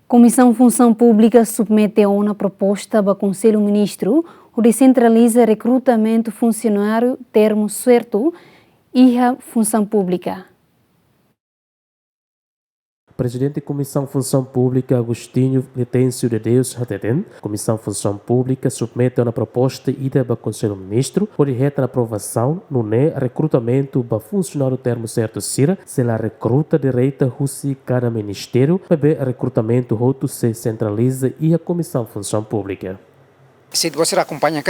Komisaun Funsaun Pu submete a uma proposta para Konsellu Ministru, hodi sentraliza rekrutamentu funsionário termu sertu e a função pública. Presidente da Komisaun Funsaun Pu, Agostinho Letêncio de Deus Hateten, Komisaun Funsaun Pu submete uma proposta ida para o Konsellu Ministru, onde reta na aprovação no recrutamento para funcionário termo certo sira, se la recruta direita husi cada ministério, para recrutamento roto se centraliza e a Komisaun Funsaun Pu. Se você acompanha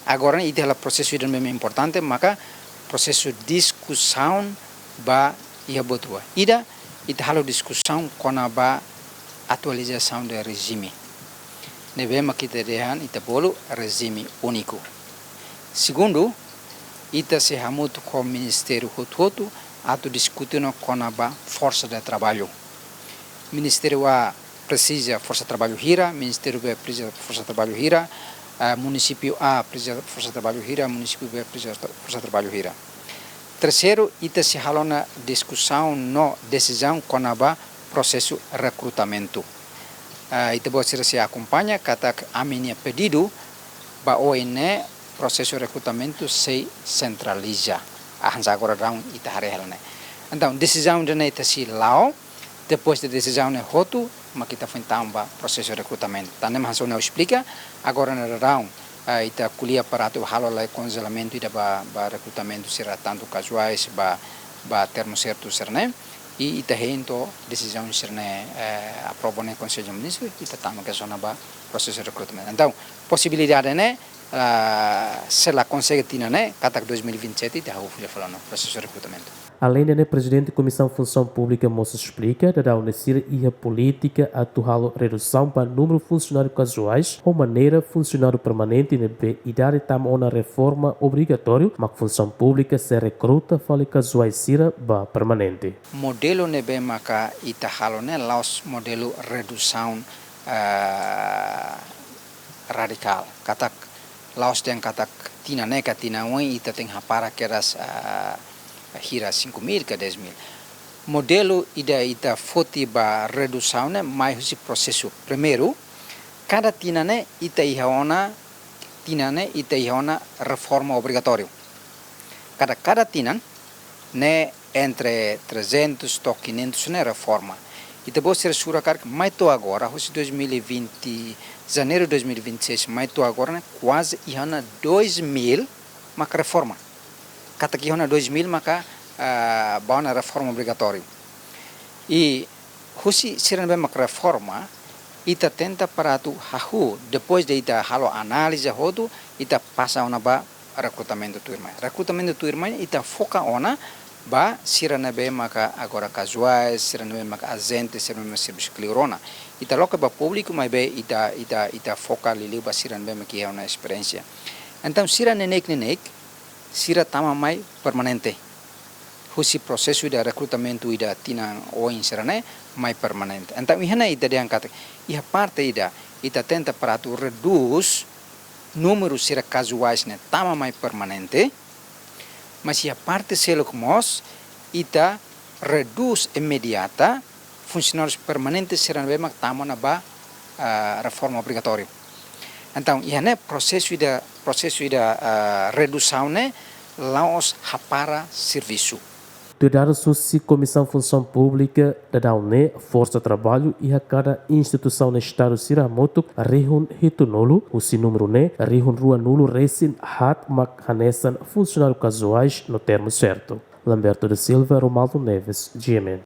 agora ide o processo é importante, maka processo discussão ba ia botua. Ida halo discussão com a atualização do regime. Nevema kita dehan ita bolo regime único. Segundo, ita se hamuto com o Ministério Hoto atu discutindo com a força de trabalho. Ministério A precisa força de trabalho hira, Ministério B precisa força de trabalho hira, município A precisa força de trabalho hira, município B precisa força de trabalho hira. Terceiro, ita se halou na discussão, no decisão com o processo de recrutamento. Ita você se acompanha, kata a minha pedido, para o processo de recrutamento se centraliza. Agora ita harelne. Então, decisão de ita se lao, depois da decisão de roto, mas kita foi então para processo de recrutamento. Então, não explica, agora na round. Ita kuliah para tu halo lai konselamento ida ba recrutamento sira tanto casuais ba termo certo serne e ita hento decisão serne aprova no Konsellu Ministru ita tama que zona ba processo de recrutamento. Então possibilidade né se la consegue tina né kata 2027 ita hau falando processo de recrutamento. Além de presidente da Komisaun Funsaun Pu, Moça explica da unesira e a política atual redução para número de funcionários casuais ou maneira funcionário permanente e idade tam uma reforma obrigatória, mas função pública se recruta fale casuais sira ba permanente. Modelo nebe maka ita halo ne laos modelo redução radical. Katak laos den katak tina ne katina oi ita tem hapara keras hira 5.000 ke 10.000. Modelo ida foti ba redução né mais esse processo. Primeiro, cada tina né ita ihona reforma obrigatória. Cada tina né entre 300 to 500 né reforma. Ita você suracar que mais to agora, hoje 2020, janeiro de 2026, mais to agora né quase ihona 2.000 mas reforma. Kata que hona 2.000 maka bau na reforma obrigatória. E husi siran bem maka reforma ita tenta para tu hahu depois de ita halo análise hodo ita passa ona ba recrutamento tu irmã. Recrutamento tu irmã ita foca ona ba siran bem maka agora casuais, siran bem maka agentes, siran bem serviço clirona. Ita loca ba público mas be ita foca lili ba siran bem maka é uma experiência. Então siran nenek sira tama mai permanente. Husi processo de recrutamento ida tina o inserane mai permanente. Então ihana ida diangkat. Iha parte ida tenta para tu reduz número sira casuais ne tama mai permanente. Mas iha parte selo mos ita reduz imediata funcionários permanentes sira bema tama na ba reforma obrigatória. Então, ihane processo da redução né laos hapara serviço. Tudar susi Komisaun Funsaun Pu da força de trabalho e a cada instituição no estado sira moto rehun hitunolo o número né rehun rua nulo resin hat mak hanesan funcionário casuais no termo certo. Lamberto da Silva, Romaldo Neves, GMN.